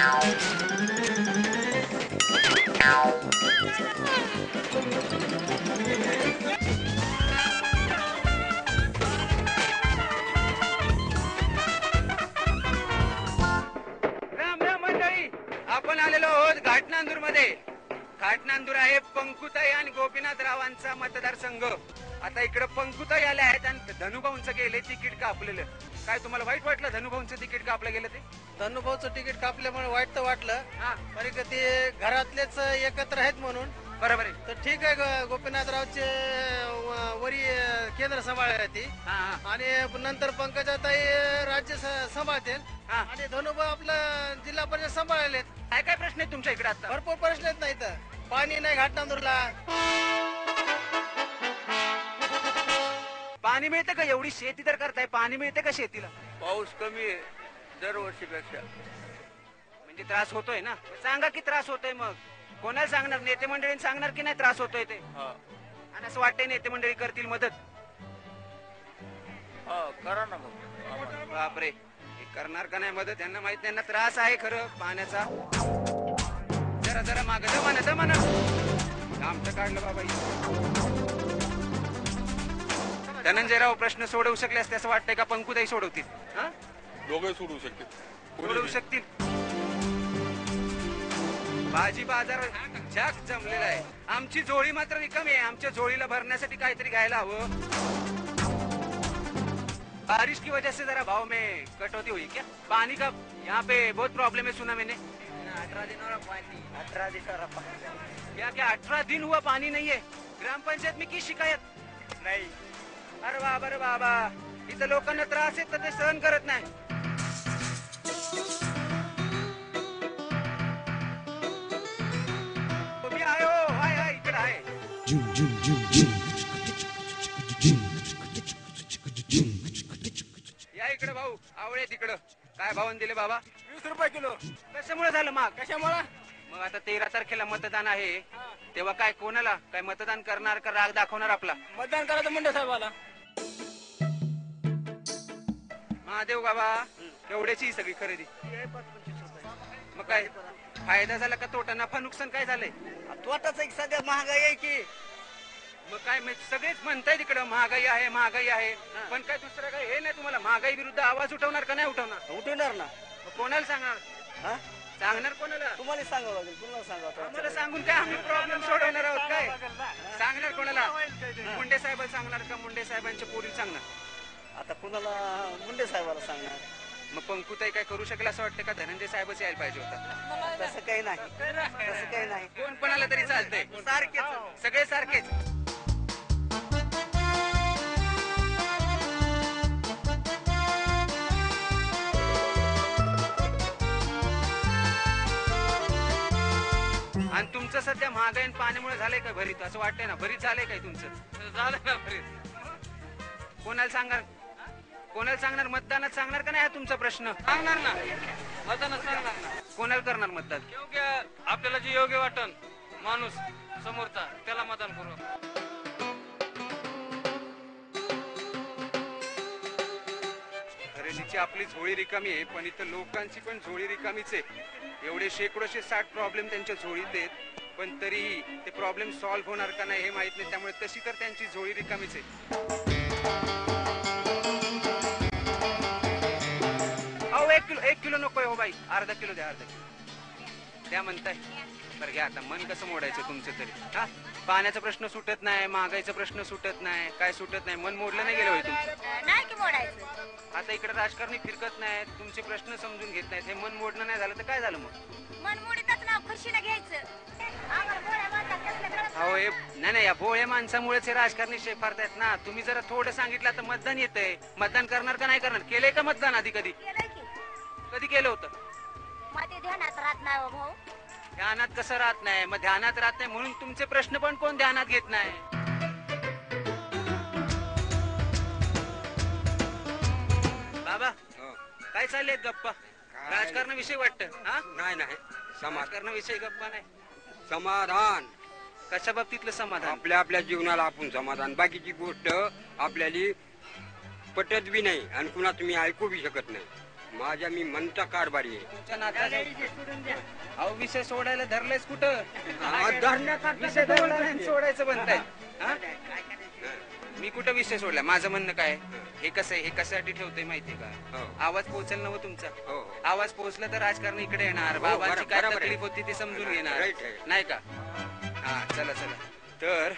आपण आलेलो आहोत घाटनांदूर मध्ये. घाटनांदूर आहे पंकुताई आणि गोपीनाथरावांचा मतदारसंघ. आता इकडे पंकुताई आल्या आहेत आणि धनुभाऊंचं गेले तिकीट कापलेलं. काय तुम्हाला वाईट वाटलं धनुभाऊंचं तिकीट कापलं गेलं ते? धनुभाऊचं तिकीट कापल्यामुळे वाईट तर वाटलं. पण ते घरातलेच एकत्र आहेत म्हणून बरोबर आहे. तर ठीक आहे. गोपीनाथरावचे वरी केंद्र सांभाळते आणि नंतर पंकजाताई राज्य सांभाळतील आणि धनुभाऊ आपलं जिल्हा परिषद सांभाळले. काय काय प्रश्न आहेत तुमच्या इकडे? आता भरपूर प्रश्न आहेत. नाही तर पाणी नाही घाटनांदूरला. पाणी मिळतं का? एवढी शेती तर करताय, पाणी मिळते का शेतीला? पाऊस कमी आहे दरवर्षीपेक्षा. म्हणजे त्रास होतोय ना? सांगा की त्रास होतोय. मग कोणाला सांगणार? नेते मंडळींनी सांगणार की नाही त्रास होतोय ते? आणि असं वाटतंय नेते मंडळी करतील मदत? करा ना मग. बापरे, हे करणार का नाही मदत? त्यांना माहित, त्यांना त्रास आहे खरं पाण्याचा. जरा जरा माग दमाना आमचं काढलं बाबा. धनंजयराव प्रश्न सोडवू शकले असते असं वाटतंय का? पंकुताई सोडवतील? दोघे सोडवू शकतील. सोडवू शकतील. भाजी बाजार जाग जमलेला आहे. आमची झोळी मात्र रिकामी आहे. आमच्या झोळीला भरण्यासाठी काहीतरी घ्यायला हवं. बारिश की वजह से जरा भाव में कटौती हुई क्या? पानी का यहाँ पे बहुत प्रॉब्लम है सुना मैंने. 18 दिन हो पानी. 18 दिन क्या क्या 18 दिन हुआ पानी नहीं है? ग्राम पंचायत में की शिकायत नाही. अरे बाबा इथं लोकांना त्रास आहे तर ते सहन करत नाही. आहे हो, आहे इकडे आहे. या इकडे भाऊ, आवळे तिकडं. काय भावान दिले बाबा? 20 रुपये किलो. कशामुळे झालं माग? कशामुळे? मग आता 13 तारखेला मतदान आहे, तेव्हा काय कोणाला काय मतदान करणार का राग दाखवणार आपला? मतदान करायचं मुंडे साहेबाला. महादेव बाबा केवढ्याची सगळी खरेदी? मग काय फायदा झाला का तोटा? नफा नुकसान काय झालंय? तोटाच एक सध्या महागाई आहे की. मग काय सगळेच म्हणताय तिकडं महागाई आहे, पण काय दुसरं काय हे नाही? तुम्हाला महागाई विरुद्ध आवाज उठवणार का नाही उठवणार? उठवणार ना. कोणाला सांगणार? सांगणार कोणाला? तुम्हाला सांगावं लागेल. तुम्हाला सांगा. आम्हाला सांगून काय आम्ही प्रॉब्लेम सोडवणार आहोत काय? सांगणार कोणाला? मुंडे साहेबाला सांगणार का मुंडे साहेबांच्या पोरीला सांगणार? आता कुणाला? मुंडे साहेबाला सांगणार. मग पंकुताई काय करू शकेल असं वाटतं का? धनंजय साहेबच यायला पाहिजे होता. तसं काही नाही. कोण पण आलं तरी चालतंय. सारखेच, सगळे सारखेच. आणि तुमचं सध्या महागाई पाण्यामुळे झालंय का भरीत? असं वाटतंय ना. भरीत झालंय काय तुमचं? झालं ना भरीत. कोणाला सांगणार? मतदानात सांगणार का नाही हा तुमचा प्रश्न? सांगणार ना. मतदानात सांगणार ना. कोणाला करणार मतदान? योग्य आपल्याला जे योग्य वाटन माणूस समोरचा त्याला मतदान करू. खरेदीची आपली झोळी रिकामी आहे, पण इथं लोकांची पण झोळी रिकामीच आहे. एवढे शेकडोशे 60 प्रॉब्लेम त्यांच्या झोळीत आहेत, पण तरीही ते प्रॉब्लेम सॉल्व्ह होणार का नाही हे माहित नाही. त्यामुळे तशी तर त्यांची झोळी रिकामीच आहे. अहो 1 किलो नकोय हो बाई, अर्धा किलो द्या म्हणताय. बरं घ्या. आता मन कसं मोडायचं तुमचं तरी? हा, पाण्याचा प्रश्न सुटत नाही, महागाईचा प्रश्न सुटत नाही, काय सुटत नाही. मन मोडलं नाही गेलं होय तुमचं? नाही की मोडायचं. आता इकडे राजकारणी फिरकत नाहीत, तुमचे प्रश्न समजून घेत नाहीत. हे मन मोडणं नाही झालं तर काय झालं मग? मन मोडीतच नाव खुर्शीला घ्यायचं. अहो नाही या भोळ्या माणसामुळेच हे राजकारणी शेफारतायत ना. तुम्ही जरा थोडं सांगितलं तर मतदान येतंय. मतदान करणार का नाही करणार? केलंय का मतदान आधी कधी? कधी केलं होतं? मध्ये ध्यानात राहत नाही भाऊ. ध्यानात कसं राहत नाही? मग ध्यानात राहत नाही म्हणून तुमचे प्रश्न पण कोण ध्यानात घेत नाही. बाबा काय चालले गप्पा? राजकारणाविषयी वाटतं? हा नाही राजकारणाविषयी गप्पा नाही. समाधान. कशा बाबतीतलं समाधान? आपल्या जीवनाला आपण समाधान. बाकीची गोष्ट आपल्याला पटत बी नाही आणि कुणा तुम्ही ऐकू बी शकत नाही. माझ्या मी म्हणता कारभारी आहे. तुमच्या नात्याचा अहो विषय सोडायला धरलेस कुठं धरण्याचा विषय धरला नाही, सोडायचं बनताय हा? मी कुठं विषय सोडला? माझं म्हणणं काय हे कसं आहे, हे कशासाठी ठेवतोय माहितीये का? हो. आवाज पोहोचेल ना हो तुमचा. हो. आवाज पोहोचला तर राजकारण इकडे येणार, बाबांची काय बरोबर आहे. तकलीफ होती ती समजून घेणार, Right आहे. नाही का? हा चला चला. तर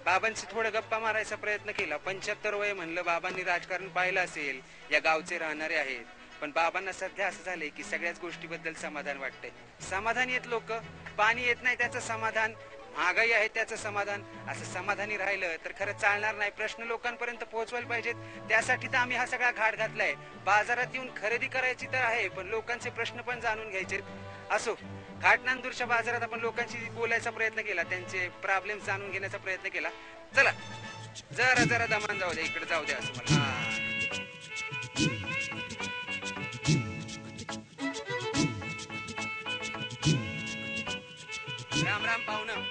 बाबांशी थोडं गप्पा मारायचा प्रयत्न केला. 75 वय म्हणलं, बाबांनी राजकारण पाहिलं असेल, या गावचे राहणारे आहेत, पण बाबांना सध्या असं झालंय की सगळ्याच गोष्टीबद्दल समाधान वाटतंय. समाधान येत लोक, पाणी येत नाही त्याचं समाधान, महागाई आहे त्याचं समाधान. असं समाधानी राहिलं तर खरं चालणार नाही. प्रश्न लोकांपर्यंत पोहोचवायला पाहिजेत, त्यासाठी तर आम्ही हा सगळा घाट घातलाय. बाजारात येऊन खरेदी करायची तर आहे, पण लोकांचे प्रश्न पण जाणून घ्यायचे. असो, घाटनांदूरच्या बाजारात आपण लोकांशी बोलायचा प्रयत्न केला, त्यांचे प्रॉब्लेम जाणून घेण्याचा प्रयत्न केला. चला जरा जरा दमान जाऊ द्या, इकडे जाऊ द्या असं मला. राम राम पाहुणं.